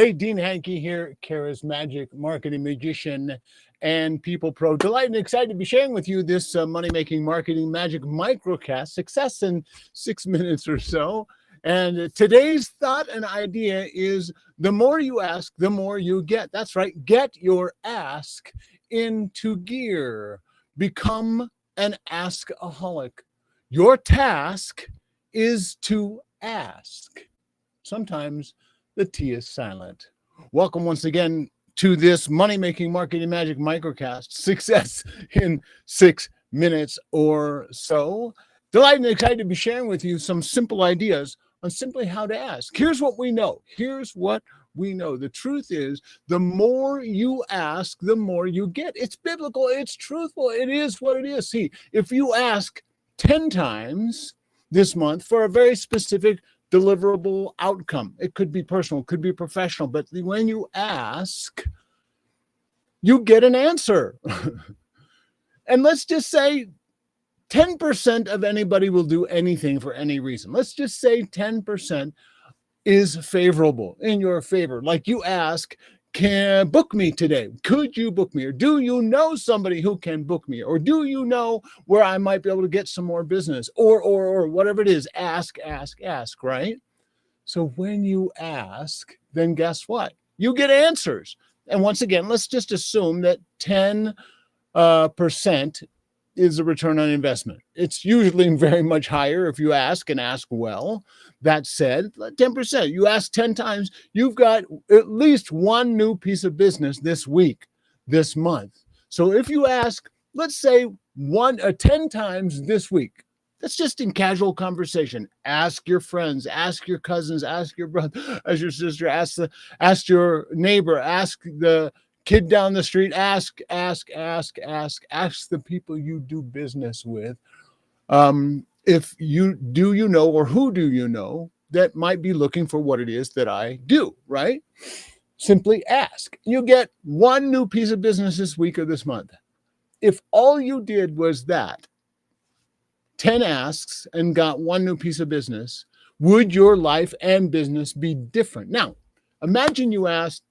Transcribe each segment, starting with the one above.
Hey, Dean Hankey here, charismatic marketing magician and people pro. Delighted and excited to be sharing with you this money-making marketing magic microcast, success in 6 minutes or so. And today's thought and idea is the more you ask, the more you get. That's right. Get your ask into gear. Become an askaholic. Your task is to ask. Sometimes the T is silent. Welcome once again to this money-making marketing magic microcast, success in 6 minutes or so. Delighted and excited to be sharing with you some simple ideas on simply how to ask. Here's what we know. The truth is, the more you ask, the more you get. It's biblical. It's truthful. It is what it is. See, if you ask 10 times this month for a very specific deliverable outcome, it could be personal, it could be professional, but when you ask, you get an answer. And let's just say 10% of anybody will do anything for any reason. Let's just say 10% is favorable, in your favor. Like you ask, can book me today? Could you book me? Or do you know somebody who can book me? Or do you know where I might be able to get some more business? Or whatever it is, ask, right? So when you ask, then guess what? You get answers. And once again, let's just assume that 10% is a return on investment. It's usually very much higher if you ask and ask well. That said, 10%, you ask 10 times, you've got at least one new piece of business this week, this month. So if you ask, let's say 10 times this week, that's just in casual conversation. Ask your friends, ask your cousins, ask your brother, ask your sister, ask your neighbor, ask the kid down the street, ask the people you do business with. If you know, or who do you know that might be looking for what it is that I do, right? Simply ask. You get one new piece of business this week or this month. If all you did was that, 10 asks and got one new piece of business, would your life and business be different? Now, imagine you asked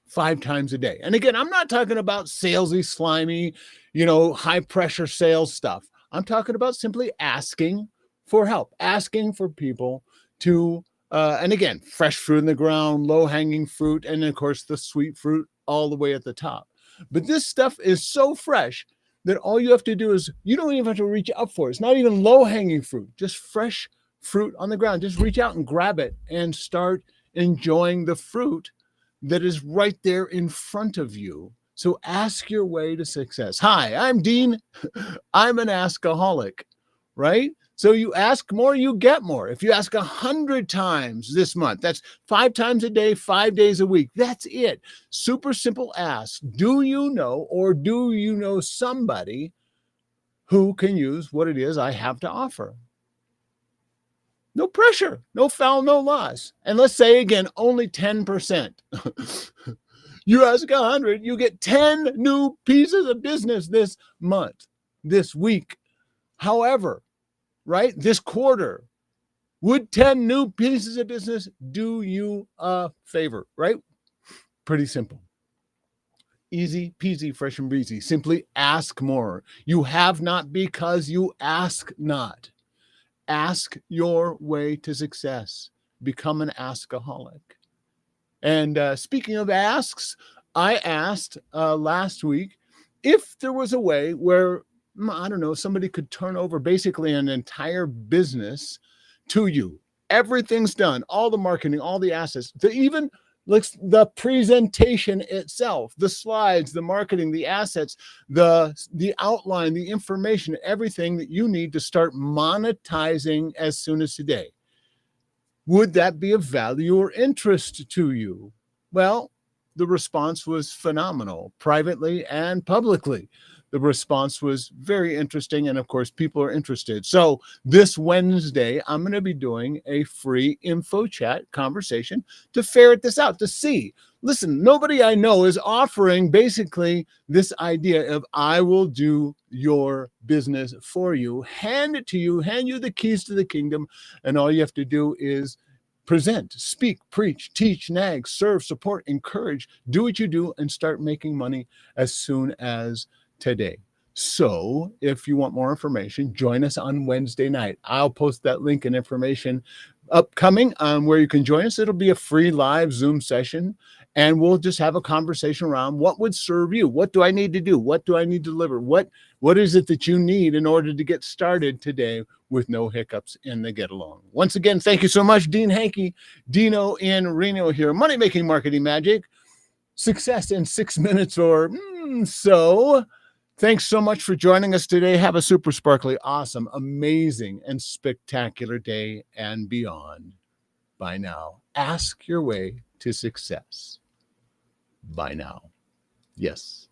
5 times a day. And again, I'm not talking about salesy, slimy, high pressure sales stuff. I'm talking about simply asking for help, asking for people to, and again, fresh fruit in the ground, low hanging fruit, and of course the sweet fruit all the way at the top. But this stuff is so fresh that all you have to do is, you don't even have to reach up for it. It's not even low hanging fruit, just fresh fruit on the ground. Just reach out and grab it and start enjoying the fruit that is right there in front of you. So ask your way to success. Hi, I'm Dean. I'm an askaholic, right? So you ask more, you get more. If you ask 100 times this month, that's 5 times a day, 5 days a week. That's it. Super simple ask. Do you know, or do you know somebody who can use what it is I have to offer? No pressure, no foul, no loss. And let's say again, only 10%. You ask 100, you get 10 new pieces of business this month, this week. However, right, this quarter, would 10 new pieces of business do you a favor, right? Pretty simple. Easy peasy, fresh and breezy. Simply ask more. You have not because you ask not. Ask your way to success. Become an askaholic. And speaking of asks, I asked last week if there was a way where, I don't know, somebody could turn over basically an entire business to you. Everything's done, all the marketing, all the assets, even the presentation itself, the slides, the marketing, the assets, the outline, the information, everything that you need to start monetizing as soon as today. Would that be of value or interest to you? Well, the response was phenomenal, privately and publicly. The response was very interesting, and of course, people are interested. So this Wednesday, I'm going to be doing a free InfoChat conversation to ferret this out, to see. Listen, nobody I know is offering basically this idea of, I will do your business for you, hand it to you, hand you the keys to the kingdom, and all you have to do is present, speak, preach, teach, nag, serve, support, encourage, do what you do, and start making money as soon as today. So if you want more information, join us on Wednesday night. I'll post that link and information upcoming where you can join us. It'll be a free live Zoom session, and we'll just have a conversation around what would serve you. What do I need to do? What do I need to deliver? What is it that you need in order to get started today with no hiccups in the get along? Once again, thank you so much, Dean Hankey, Dino in Reno here. Money Making Marketing Magic, success in 6 minutes or so. Thanks so much for joining us today. Have a super sparkly, awesome, amazing, and spectacular day and beyond. Bye now. Ask your way to success. Bye now. Yes.